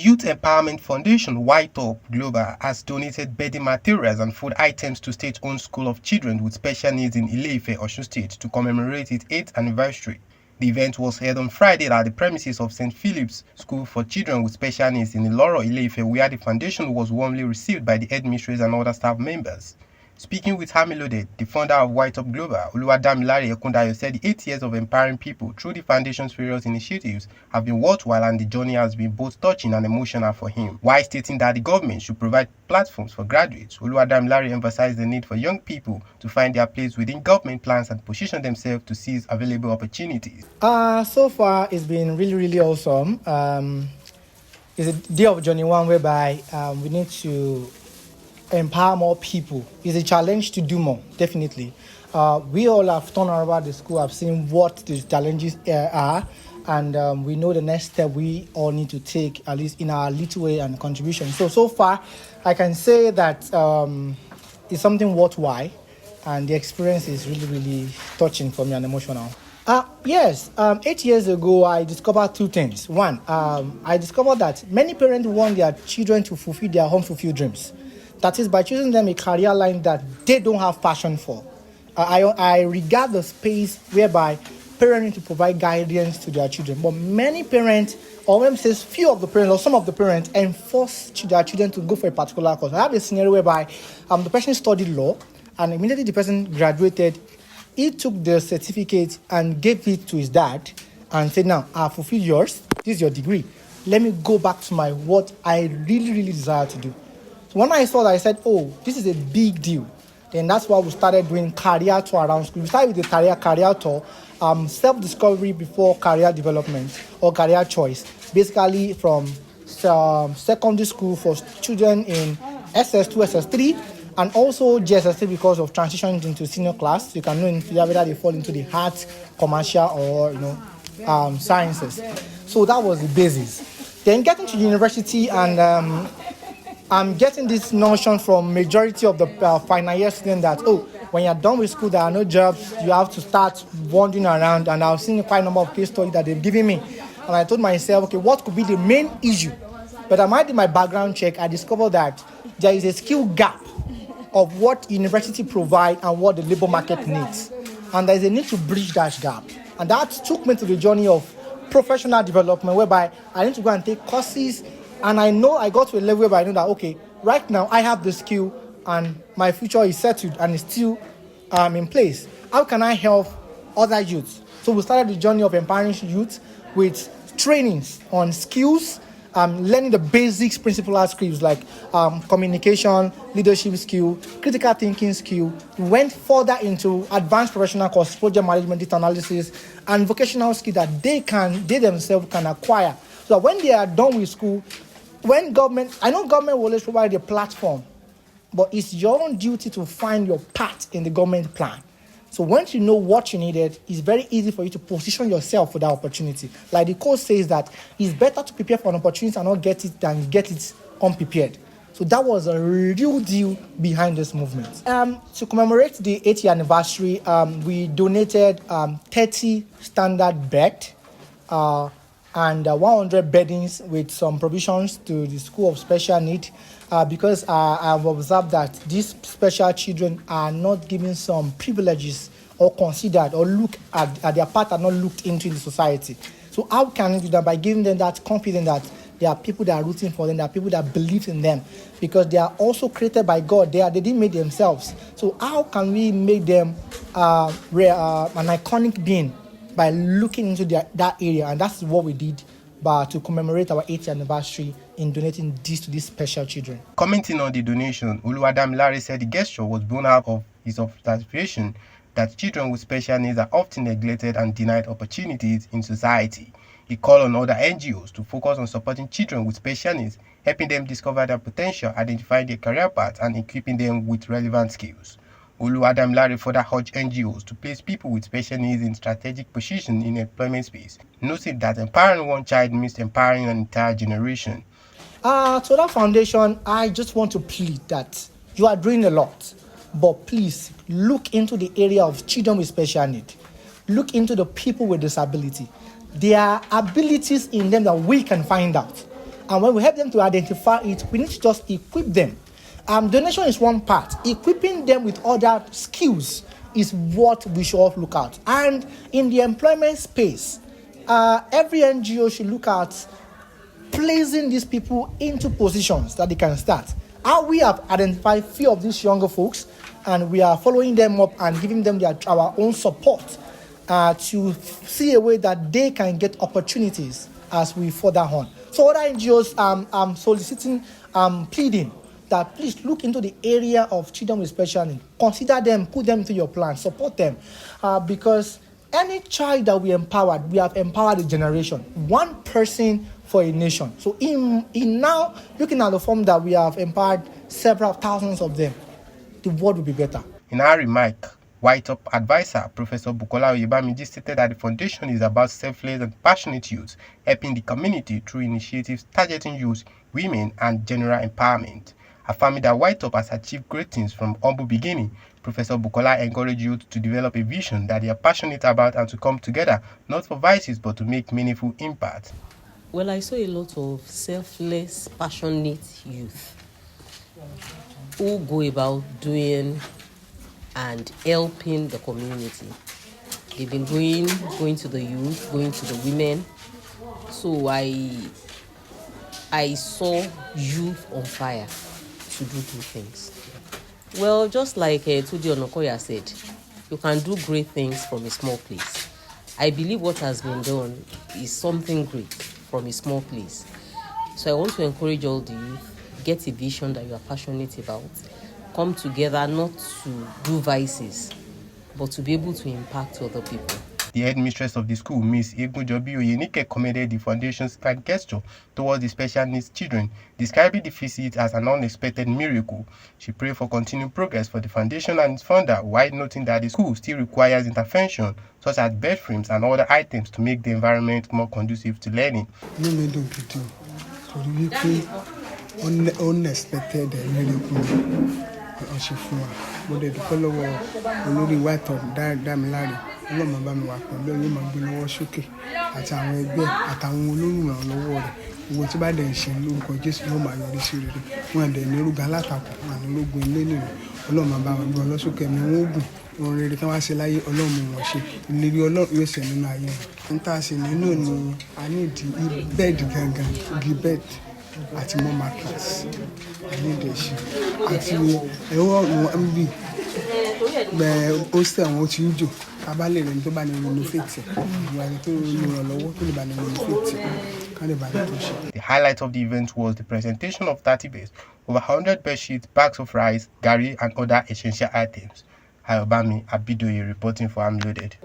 Youth Empowerment Foundation YTOP Global has donated bedding materials and food items to state-owned School of Children with Special Needs in Ile-Ife, Osun State to commemorate its 8th anniversary. The event was held on Friday at the premises of St. Philip's School for Children with Special Needs in Iloro, Ile-Ife, where the foundation was warmly received by the headmistress and other staff members. Speaking with Hamilode, the founder of YTOP Global, Oluwadamilare Ekundayo, said the 8 years of empowering people through the foundation's various initiatives have been worthwhile and the journey has been both touching and emotional for him. While stating that the government should provide platforms for graduates, Oluwadamilare emphasized the need for young people to find their place within government plans and position themselves to seize available opportunities. So far, it's been really awesome. It's a day of journey one whereby we need to empower more people. It's a challenge to do more, definitely. We all have turned around the school, have seen what the challenges are, and we know the next step we all need to take, at least in our little way and contribution. So far, I can say that it's something worthwhile, and the experience is really touching for me and emotional. Yes, 8 years ago, I discovered two things. One, I discovered that many parents want their children to fulfill their home-fulfilled dreams. That is by choosing them a career line that they don't have passion for. I regard the space whereby parents need to provide guidance to their children. But many parents, or let me say few of the parents, or some of the parents, enforce their children to go for a particular course. I have a scenario whereby the person studied law, and immediately the person graduated, he took the certificate and gave it to his dad and said, now, I fulfill yours. This is your degree. Let me go back to what I really desire to do. When I saw that, I said, oh, this is a big deal. Then that's why we started doing career tour around school. We started with the career tour, self-discovery before career development or career choice. Basically from secondary school for children in SS2, SS3, and also GSS3 because of transition into senior class. You can know in whether they fall into the arts, commercial, or sciences. So that was the basis. Then getting to university and I'm getting this notion from majority of the final year students that, when you're done with school, there are no jobs, you have to start wandering around. And I've seen quite a number of case studies that they've given me. And I told myself, okay, what could be the main issue? But I did my background check, I discovered that there is a skill gap of what university provide and what the labor market needs. And there is a need to bridge that gap. And that took me to the journey of professional development, whereby I need to go and take courses. And I know I got to a level where I know that, okay, right now I have the skill and my future is settled and is still in place. How can I help other youths? So we started the journey of empowering youth with trainings on skills, learning the basics, principal skills like communication, leadership skill, critical thinking skill. We went further into advanced professional courses, project management, data analysis, and vocational skill that they themselves can acquire. So that when they are done with school, I know government will always provide a platform, but it's your own duty to find your part in the government plan. So once you know what you needed, it's very easy for you to position yourself for that opportunity. Like the code says that it's better to prepare for an opportunity and not get it than get it unprepared. So that was a real deal behind this movement. To commemorate the 8th anniversary, we donated 30 standard beds, and 100 beddings with some provisions to the School of Special Need because I've observed that these special children are not given some privileges or considered or look at their part are not looked into in the society. So how can we do that? By giving them that confidence that there are people that are rooting for them, there are people that believe in them because they are also created by God. They didn't make themselves. So how can we make them an iconic being? By looking into that area, and that's what we did to commemorate our 8th anniversary in donating this to these special children. Commenting on the donation, Oluwadamilare said the gesture was born out of his observation that children with special needs are often neglected and denied opportunities in society. He called on other NGOs to focus on supporting children with special needs, helping them discover their potential, identifying their career path, and equipping them with relevant skills. Oluwadamilare further urged NGOs to place people with special needs in strategic positions in the employment space, noting that empowering one child means empowering an entire generation. To that foundation, I just want to plead that you are doing a lot, but please look into the area of children with special need. Look into the people with disability. There are abilities in them that we can find out. And when we help them to identify it, we need to just equip them. Donation is one part. Equipping them with other skills is what we should all look at. And in the employment space, every NGO should look at placing these people into positions that they can start. How we have identified few of these younger folks, and we are following them up and giving them our own support to see a way that they can get opportunities as we further on. So other NGOs, I'm soliciting, pleading that please look into the area of children with special needs. Consider them, put them into your plan, support them, because any child that we empowered, we have empowered a generation, one person for a nation. So in now, looking at the form that we have empowered several thousands of them, the world will be better. In our remark, YTOP advisor Professor Bukola Oyebamiji stated that the foundation is about selfless and passionate youth, helping the community through initiatives targeting youth, women, and general empowerment. Affirming that YTOP has achieved great things from humble beginning, Professor Bukola encouraged youth to develop a vision that they are passionate about and to come together, not for vices, but to make meaningful impact. Well, I saw a lot of selfless, passionate youth who go about doing and helping the community. They've been going to the youth, going to the women. So I saw youth on fire to do good things. Well, just like Tudi Onokoya said, you can do great things from a small place. I believe what has been done is something great from a small place. So I want to encourage all the youth, get a vision that you are passionate about, come together not to do vices, but to be able to impact other people. The headmistress of the school, Ms. Egunjobi Oyenike, commended the foundation's kind gesture towards the special needs children, describing the visit as an unexpected miracle. She prayed for continued progress for the foundation and its founder, while noting that the school still requires intervention, such as bed frames and other items to make the environment more conducive to learning. Unexpected miracle. Mo de dúpẹ́ lọ́wọ́ olórí YTOP Dámiláre ọlọ́mọ bá mi wà pẹ̀lú yóò máa gbé lọ́wọ́ sókè àti àwọn ẹgbẹ́ àtàwọn olórùnrànlọ́wọ́ rẹ̀ owó tí bá dẹ̀ ń ṣe lórúkọ Jésù yóò máa yọrí sí rere wọn dẹ̀ ní irúgà látakò wọn ní ológun ilé nìyẹn ọlọ́mọ bá wọn gbé wọn lọ́sókè mi wọn ó gùn wọn rere tí wọ́n á ṣe láyé ọlọ́mọ wọn ṣe ìlérí Ọlọ́run yóò ṣẹ nínú ayé wọn. N tá a ṣe nínú ni a ní ìdí bẹ́ẹ̀dì gangan igi bẹ́ẹ̀dì àti mọ́ mattress ànídẹ̀ẹ́sì àti ẹ̀rọ mb bẹ́ẹ̀ ó sì àwọn tí ń jò kábàlẹ̀ rẹ̀ tó bá ní renovate ìwà ẹni tó lọ́wọ́ tó lè bá ní renovate ká lè bá ní tó ṣe. The highlight of the event was the presentation of 30 beds, over 100 bed sheets, bags of rice, gari, and other essential items. Ayobami Abidoye reporting for I'm Loaded.